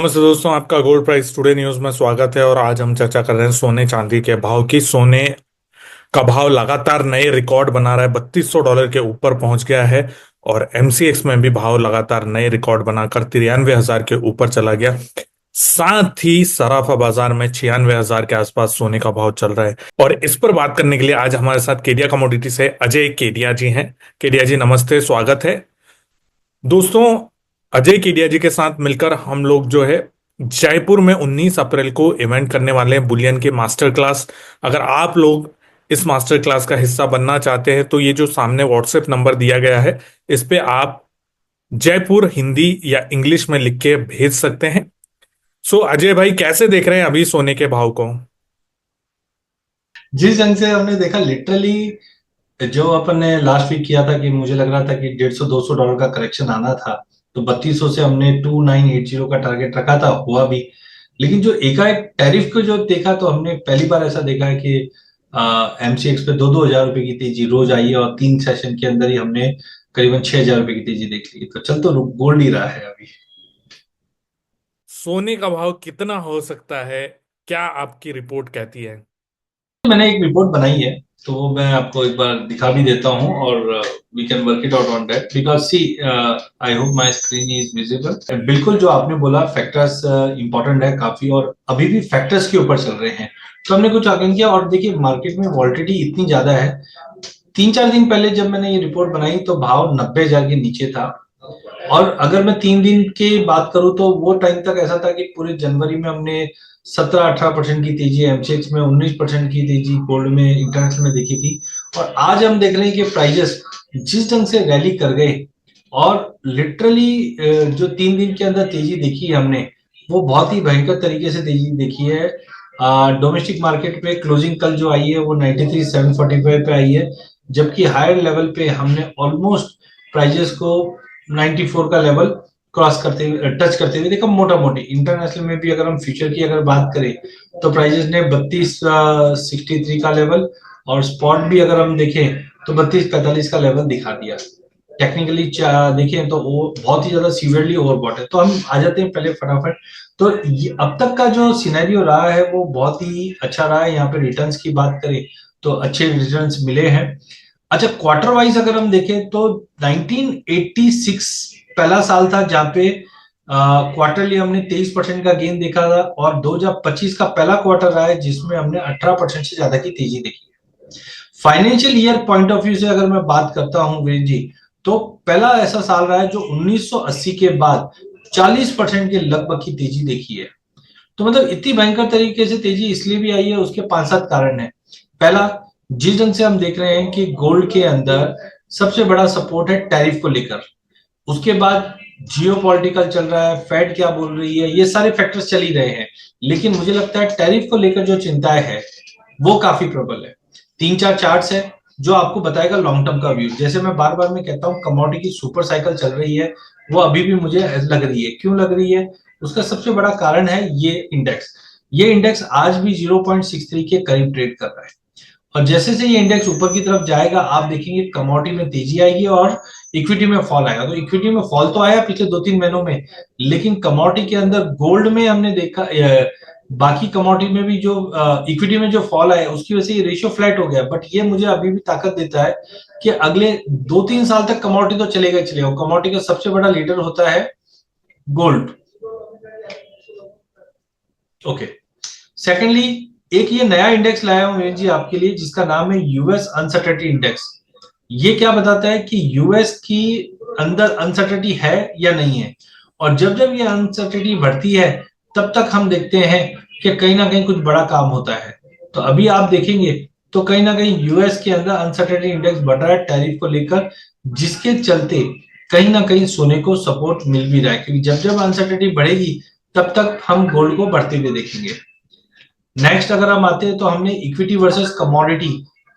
नमस्ते दोस्तों, आपका गोल्ड प्राइस टुडे न्यूज में स्वागत है। और आज हम चर्चा कर रहे हैं सोने चांदी के भाव की। सोने का भाव लगातार नए रिकॉर्ड बना रहा है, $3200 के ऊपर पहुंच गया है। और एमसीएक्स में भी भाव लगातार नए रिकॉर्ड बनाकर 93,000 के ऊपर चला गया। साथ ही सराफा बाजार में 96,000 के आसपास सोने का भाव चल रहा है। और इस पर बात करने के लिए आज हमारे साथ केडिया कमोडिटी से अजय केडिया जी हैं। केडिया जी नमस्ते, स्वागत है। दोस्तों, अजय केडिया जी के साथ मिलकर हम लोग जो है जयपुर में 19 अप्रैल को इवेंट करने वाले हैं, बुलियन के मास्टर क्लास। अगर आप लोग इस मास्टर क्लास का हिस्सा बनना चाहते हैं तो ये जो सामने व्हाट्सएप नंबर दिया गया है, इस पे आप जयपुर हिंदी या इंग्लिश में लिख के भेज सकते हैं। सो अजय भाई, कैसे देख रहे हैं अभी सोने के भाव को? जिस ढंग से हमने देखा लिटरली, जो अपन ने लास्ट वीक किया था कि मुझे लग रहा था कि 150-200 डॉलर का करेक्शन आना था, तो 3200 से हमने 2980 का टारगेट रखा था, हुआ भी। लेकिन जो एकाएक टैरिफ को जो देखा, तो हमने पहली बार ऐसा देखा है कि एमसीएक्स पे 2-2 हजार रुपए की तेजी रोज आई है, और 3 सेशन के अंदर ही हमने करीबन 6 हजार रुपए की तेजी देख ली। तो चल तो गोल्ड ही रहा है अभी। सोने का भाव कितना हो सकता है, क्या आपकी रिपोर्ट कहती है? मैंने एक रिपोर्ट बनाई है, तो वो मैं आपको एक बार दिखा भी देता हूँ, और we can work it out on that, because see I hope my screen is visible. बिल्कुल जो आपने बोला, फैक्टर्स इंपॉर्टेंट है काफी, और अभी भी फैक्टर्स के ऊपर चल रहे हैं। तो हमने कुछ आकलन किया, और देखिए मार्केट में वॉलिटिलिटी इतनी ज्यादा है। 3-4 दिन पहले जब मैंने ये रिपोर्ट बनाई, तो भाव 90,000 के नीचे था। और अगर मैं 3 दिन की बात करूं, तो वो टाइम तक ऐसा था कि पूरे जनवरी में हमने 17-18% की तेजी एमसीएक्स में, 19% की तेजी गोल्ड में, इंटरनेशनल में देखी थी। और आज हम देख रहे हैं कि प्राइजेस जिस ढंग से रैली कर गए, और लिटरली जो 3 दिन के अंदर तेजी देखी है हमने, वो बहुत ही भयंकर तरीके से तेजी देखी है। डोमेस्टिक मार्केट पे क्लोजिंग कल जो आई है वो 93,745 पे आई है, जबकि हायर लेवल पे हमने ऑलमोस्ट प्राइजेस को 94 का लेवल क्रॉस करते हुए, टच करते हुए देखा। मोटा मोटी इंटरनेशनल में भी अगर हम फ्यूचर की अगर बात करें, तो प्राइजेस ने 3263 का लेवल, और स्पॉट भी अगर हम देखें तो 3245 का लेवल दिखा दिया। टेक्निकली देखें तो वो बहुत ही ज्यादा सीवियरली ओवरबॉट है। तो हम आ जाते हैं पहले फटाफट। तो ये अब तक का जो सिनेरियो रहा है वो बहुत ही अच्छा रहा है। यहाँ पे रिटर्न्स की बात करें तो अच्छे रिटर्न्स मिले हैं। अच्छा, क्वार्टर वाइज अगर हम देखें तो 1986 पहला साल था जहां पे क्वार्टरली हमने 23% का गेन देखा था, और 2025 का पहला क्वार्टर रहा है जिसमें हमने 18% से ज्यादा की तेजी देखी है। Financial year point of view से अगर मैं बात करता हूं वीर जी, तो पहला ऐसा साल रहा है जो 1980 के बाद 40% के लगभग की तेजी देखी है। तो मतलब इतनी भयंकर तरीके से तेजी इसलिए भी आई है, उसके 5-7 कारण है। पहला, जिस ढंग से हम देख रहे हैं कि गोल्ड के अंदर सबसे बड़ा सपोर्ट है टैरिफ को लेकर। उसके बाद जियो पॉलिटिकल चल रहा है, फेड क्या बोल रही है, ये सारे फैक्टर्स चल ही रहे हैं। लेकिन मुझे लगता है टैरिफ को लेकर जो चिंताएं है वो काफी प्रबल है। 3-4 चार्ट्स है जो आपको बताएगा लॉन्ग टर्म का व्यू। जैसे मैं बार बार मैं कहता हूँ, कमोडिटी की सुपर साइकिल चल रही है, वो अभी भी मुझे लग रही है। क्यों लग रही है? उसका सबसे बड़ा कारण है ये इंडेक्स आज भी 0.63 के करीब ट्रेड कर रहा है। और जैसे से ये इंडेक्स ऊपर की तरफ जाएगा, आप देखेंगे कमोडिटी में तेजी आएगी और इक्विटी में फॉल आएगा। तो इक्विटी में फॉल तो आया पिछले 2-3 महीनों में, लेकिन कमोडिटी के अंदर गोल्ड में हमने देखा, बाकी कमोडिटी में भी जो इक्विटी में जो फॉल आया, उसकी वजह से ये रेशियो फ्लैट हो गया। बट ये मुझे अभी भी ताकत देता है कि अगले 2-3 साल तक कमोडिटी तो चलेगा ही चलेगा। कमोडिटी का सबसे बड़ा लीडर होता है गोल्ड। ओके। सेकेंडली, एक ये नया इंडेक्स लाया हूं वीरेंद्र जी आपके लिए, जिसका नाम है यूएस अनसर्टेनिटी इंडेक्स। ये क्या बताता है कि यूएस की अंदर अनसर्टेनिटी है या नहीं है। और जब जब ये अनसर्टेनिटी बढ़ती है, तब तक हम देखते हैं कि कहीं ना कहीं कुछ बड़ा काम होता है। तो अभी आप देखेंगे तो कहीं ना कहीं यूएस के अंदर अनसर्टेनिटी इंडेक्स बढ़ रहा है टैरिफ को लेकर, जिसके चलते कहीं ना कहीं सोने को सपोर्ट मिल भी रहा है, क्योंकि जब जब अनसर्टेनिटी बढ़ेगी, तब तक हम गोल्ड को बढ़ते हुए देखेंगे। नेक्स्ट अगर हम आते हैं, तो हमने इक्विटी वर्सेस कमोडिटी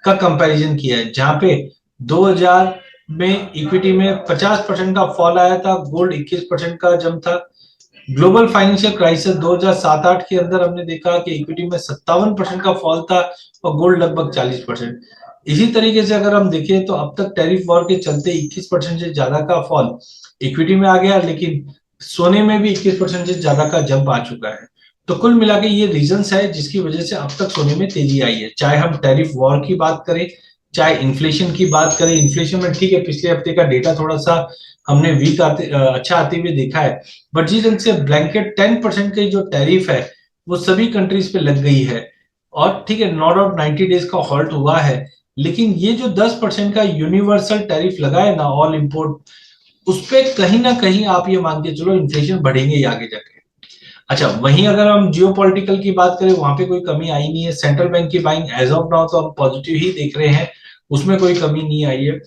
का कंपैरिजन किया है, जहां पे 2000 में इक्विटी में 50% का फॉल आया था, गोल्ड 21% का जम था। ग्लोबल फाइनेंशियल क्राइसिस 2007-8 के अंदर हमने देखा कि इक्विटी में 57% का फॉल था, और गोल्ड लगभग 40%। इसी तरीके से अगर हम देखें, तो अब तक टैरिफ वॉर के चलते 21% से ज्यादा का फॉल इक्विटी में आ गया, लेकिन सोने में भी 21% से ज्यादा का जंप आ चुका है। तो कुल मिला के ये रीजंस है जिसकी वजह से अब तक सोने में तेजी आई है, चाहे हम टैरिफ वॉर की बात करें, चाहे इन्फ्लेशन की बात करें। इन्फ्लेशन में ठीक है, पिछले हफ्ते का डेटा थोड़ा सा हमने अच्छा आते हुए देखा है, बट जिस ढंग से ब्लैंकेट 10% की जो टैरिफ है वो सभी कंट्रीज पे लग गई है, और ठीक है, नॉट आउट 90 डेज का हॉल्ट हुआ है, लेकिन ये जो 10% का यूनिवर्सल टैरिफ लगा है ना ऑल इंपोर्ट, उस पे कहीं ना कहीं आप ये मान के चलो इन्फ्लेशन बढ़ेंगे ही आगे जाके। अच्छा, वहीं अगर हम जियो पॉलिटिकल की बात करें, वहां पे कोई कमी आई नहीं है। सेंट्रल बैंक की बाइंग एज ऑफ नाउ तो हम पॉजिटिव ही देख रहे हैं, उसमें कोई कमी नहीं आई है।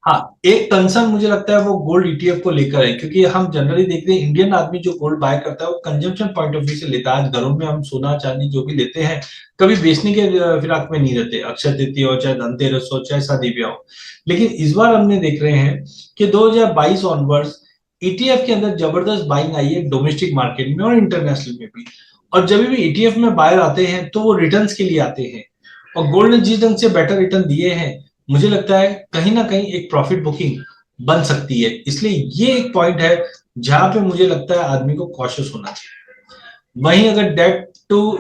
हाँ, एक कंसर्न मुझे लगता है वो गोल्ड ईटीएफ को लेकर है, क्योंकि हम जनरली देखते हैं इंडियन आदमी जो गोल्ड बाय करता है वो कंजम्पशन पॉइंट ऑफ व्यू से लेता है। आज घरों में हम सोना चांदी जो भी लेते हैं, कभी बेचने के फिराक में नहीं रहते, अक्षय तृतीया हो, चाहे धनतेरस हो, चाहे शादी ब्याह हो। लेकिन इस बार हमने देख रहे हैं कि 2022 ऑनवर्ड्स ईटीएफ के अंदर जबरदस्त बाइंग आई है, डोमेस्टिक मार्केट में और इंटरनेशनल में भी। और जब भी ईटीएफ में बायर आते हैं तो वो रिटर्न्स के लिए आते हैं, और गोल्ड ने जिस ढंग से बेटर रिटर्न दिए हैं, मुझे लगता है कहीं ना कहीं एक प्रॉफिट बुकिंग बन सकती है। इसलिए ये एक पॉइंट है जहां पे मुझे लगता है आदमी को कॉशियस होना चाहिए। वहीं अगर डेट टू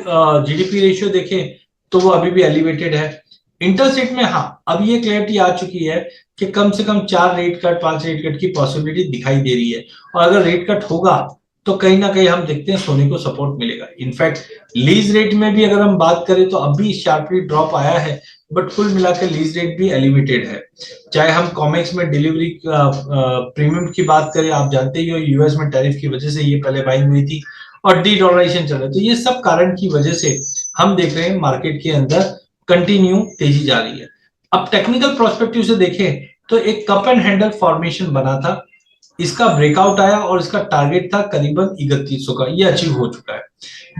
जीडीपी रेशियो देखें तो वो अभी भी एलिवेटेड है। इंटरसेट में हाँ, अब ये क्लैरिटी आ चुकी है कि कम से कम 4 रेट कट 5 रेट कट की पॉसिबिलिटी दिखाई दे रही है, और अगर रेट कट होगा तो कहीं ना कहीं हम देखते हैं सोने को सपोर्ट मिलेगा। इनफैक्ट लीज रेट में भी अगर हम बात करें तो अभी शार्पली ड्रॉप आया है, बट कुल मिलाकर लीज रेट भी एलिवेटेड है। चाहे हम कॉमेक्स में डिलीवरी प्रीमियम की बात करें, आप जानते ही हो यूएस में टैरिफ की वजह से ये पहले बाइंग हुई थी, और डी डॉलराइजेशन चल रहा है। तो ये सब कारण की वजह से हम देख रहे हैं मार्केट के अंदर कंटिन्यू तेजी जा रही है। अब टेक्निकल प्रोस्पेक्टिव से देखें तो एक कप एंड हैंडल फॉर्मेशन बना था, इसका ब्रेकआउट आया और इसका टारगेट था करीबन 3100 का, ये अचीव हो चुका है।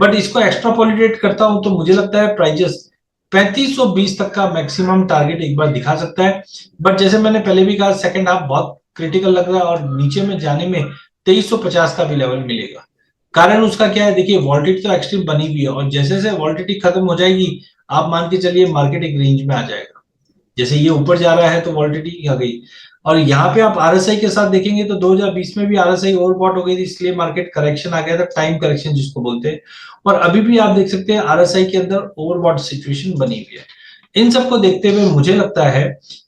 बट इसको एक्स्ट्रापोलेट करता हूं तो मुझे लगता है प्राइजेस 3520 तक का मैक्सिमम टारगेट एक बार दिखा सकता है। बट जैसे मैंने पहले भी कहा, सेकंड हाफ बहुत क्रिटिकल लग रहा है, और नीचे में जाने में 2350 का भी लेवल मिलेगा। कारण उसका क्या है, देखिए वॉल्टिटी तो एक्सट्रीम बनी हुई है, और जैसे जैसे वॉल्टिटी खत्म हो जाएगी आप मान के चलिए मार्केट एक रेंज में आ जाएगा। जैसे ये ऊपर जा रहा है तो वॉल्टिटी आ गई, और यहाँ पे आप आरएसआई के साथ देखेंगे तो 2020 में भी आरएसआई ओवरबॉट हो गई थी, इसलिए मार्केट करेक्शन आ गया था, टाइम करेक्शन जिसको बोलते हैं। और अभी भी आप देख सकते हैं आरएसआई के अंदर ओवरबॉट सिचुएशन बनी हुई है। इन सबको देखते हुए मुझे लगता है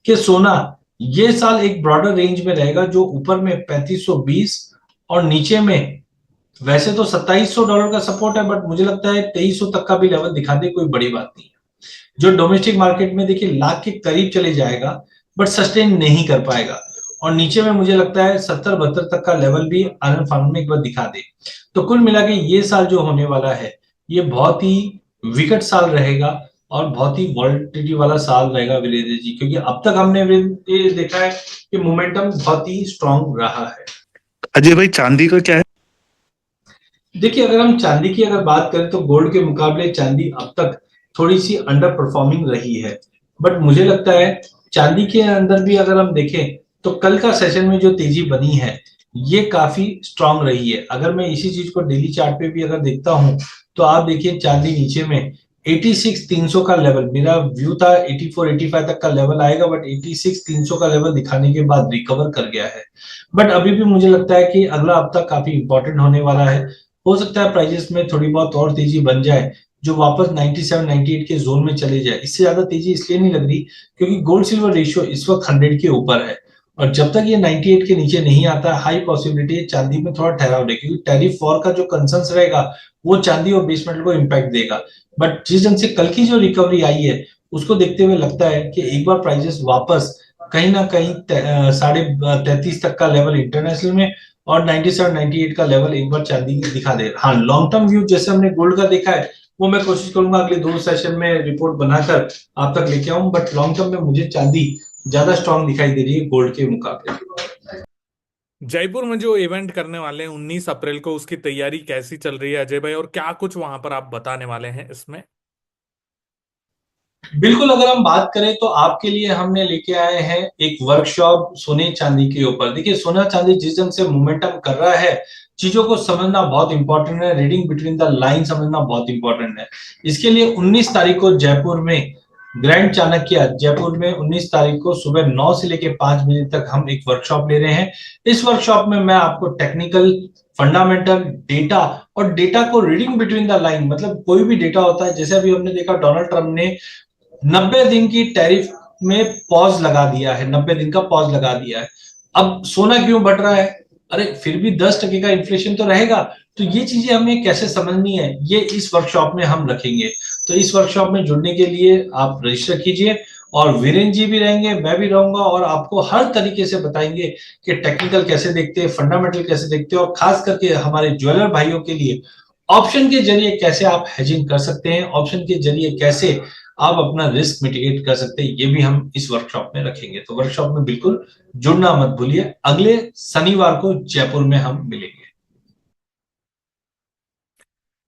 कि सोना ये साल एक ब्रॉडर रेंज में रहेगा, जो ऊपर में 3520 और नीचे में वैसे तो $2700 का सपोर्ट है, बट मुझे लगता है 2300 तक का भी लेवल दिखा दे कोई बड़ी बात नहीं है। जो डोमेस्टिक मार्केट में देखिए लाख के करीब चले जाएगा, बट सस्टेन नहीं कर पाएगा। और नीचे में मुझे लगता है 70-72 तक का लेवल भी आनंद फानंद में एक बार दिखा दे। तो कुल मिला के ये साल जो होने वाला है ये बहुत ही विकट साल रहेगा, और बहुत ही वॉलेटिलिटी वाला साल रहेगा वीरेंद्र जी, क्योंकि अब तक हमने ये देखा है कि मोमेंटम बहुत ही स्ट्रांग रहा है। अजय भाई, चांदी का क्या है? देखिए, अगर हम चांदी की अगर बात करें तो गोल्ड के मुकाबले चांदी अब तक थोड़ी सी अंडर परफॉर्मिंग रही है, बट मुझे लगता है चांदी के अंदर भी अगर हम देखें तो कल का सेशन में जो तेजी बनी है ये काफी स्ट्रांग रही है। अगर मैं इसी चीज को डेली चार्ट पे भी अगर देखता हूं तो आप देखिए चांदी नीचे में 86,300 का लेवल, मेरा व्यू था 84-85 तक का लेवल आएगा, बट 86,300 का लेवल दिखाने के बाद रिकवर कर गया है। बट अभी भी मुझे लगता है कि अगला हफ्ता काफी इंपॉर्टेंट होने वाला है। हो सकता है प्राइजेस में थोड़ी बहुत और तेजी बन जाए, जो वापस 97-98 के जोन में चले जाए। इससे ज्यादा तेजी इसलिए नहीं लग रही क्योंकि गोल्ड सिल्वर रेशियो इस वक्त 100 के ऊपर है, और जब तक ये 98 के नीचे नहीं आता हाई पॉसिबिलिटी है चांदी में थोड़ा ठहराव रहे, क्योंकि टैरिफ वॉर का जो कंसर्न्स रहेगा वो चांदी और बेस मेटल को इम्पैक्ट देगा। बट जिस ढंग से कल की जो रिकवरी आई है उसको देखते हुए लगता है कि एक बार प्राइजेस वापस कहीं ना कहीं 33.5 तक का लेवल इंटरनेशनल में, और 97-98 का लेवल एक बार चांदी दिखा दे। हाँ, लॉन्ग टर्म व्यू जैसे हमने गोल्ड का देखा है वो मैं कोशिश करूंगा अगले 2 सेशन में रिपोर्ट बनाकर आप तक लेके आऊं, बट लॉन्ग टर्म में मुझे चांदी ज्यादा स्ट्रांग दिखाई दे रही है गोल्ड के मुकाबले। जयपुर में जो इवेंट करने वाले हैं 19 अप्रैल को, उसकी तैयारी कैसी चल रही है अजय भाई, और क्या कुछ वहां पर आप बताने वाले हैं इसमें? बिल्कुल, अगर हम बात करें तो आपके लिए हमने लेके आए हैं एक वर्कशॉप सोने चांदी के ऊपर। देखिए, सोना चांदी जिस ढंग से मोमेंटम कर रहा है, चीजों को समझना बहुत इंपॉर्टेंट है, रीडिंग बिटवीन द लाइन समझना बहुत इंपॉर्टेंट है। इसके लिए 19 तारीख को जयपुर में ग्रैंड चाणक्य जयपुर में 19 तारीख को सुबह 9 से लेकर 5 बजे तक हम एक वर्कशॉप ले रहे हैं। इस वर्कशॉप में मैं आपको टेक्निकल, फंडामेंटल, डेटा और डेटा को रीडिंग बिटवीन द लाइन, मतलब कोई भी डेटा होता है, जैसे अभी हमने देखा डोनाल्ड ट्रंप ने 90 दिन की टैरिफ में पॉज लगा दिया है, 90 दिन का पॉज लगा दिया है। अब सोना क्यों बढ़ रहा है? अरे फिर भी 10% का इन्फ्लेशन तो रहेगा। तो ये चीजें हमें कैसे समझनी है, ये इस वर्कशॉप में हम रखेंगे। तो इस वर्कशॉप में जुड़ने के लिए आप रजिस्टर कीजिए, और वीरेन जी भी रहेंगे, मैं भी रहूंगा, और आपको हर तरीके से बताएंगे कि टेक्निकल कैसे देखते हैं, फंडामेंटल कैसे देखते हैं, और खास करके हमारे ज्वेलर भाइयों के लिए ऑप्शन के जरिए कैसे आप हेजिंग कर सकते हैं, ऑप्शन के जरिए कैसे आप अपना रिस्क मिटिगेट कर सकते हैं, ये भी हम इस वर्कशॉप में रखेंगे। तो वर्कशॉप में बिल्कुल जुड़ना मत भूलिए। अगले शनिवार को जयपुर में हम मिलेंगे।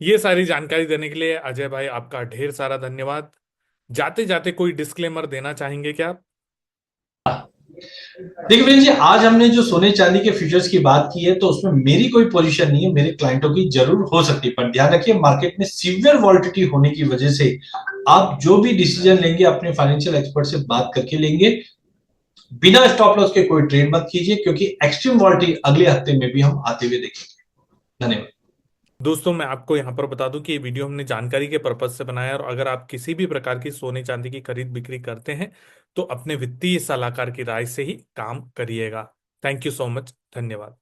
ये सारी जानकारी देने के लिए अजय भाई आपका ढेर सारा धन्यवाद। जाते जाते कोई डिस्क्लेमर देना चाहेंगे क्या आप? देखिए वीरेंद्र जी, आज हमने जो सोने चांदी के फ्यूचर्स की बात की है, तो उसमें मेरी कोई पोजीशन नहीं है, मेरे क्लाइंटों की जरूर हो सकती है, पर ध्यान रखिए मार्केट में सीवियर वॉलिटिलिटी होने की वजह से आप जो भी डिसीजन लेंगे अपने फाइनेंशियल एक्सपर्ट से बात करके लेंगे। बिना स्टॉप लॉस के कोई ट्रेड मत कीजिए, क्योंकि एक्सट्रीम वॉलिटिलिटी अगले हफ्ते में भी हम आते हुए देखेंगे। धन्यवाद। दोस्तों, मैं आपको यहाँ पर बता दूं कि ये वीडियो हमने जानकारी के पर्पज से बनाया है, और अगर आप किसी भी प्रकार की सोने चांदी की खरीद बिक्री करते हैं तो अपने वित्तीय सलाहकार की राय से ही काम करिएगा। Thank you so much. धन्यवाद।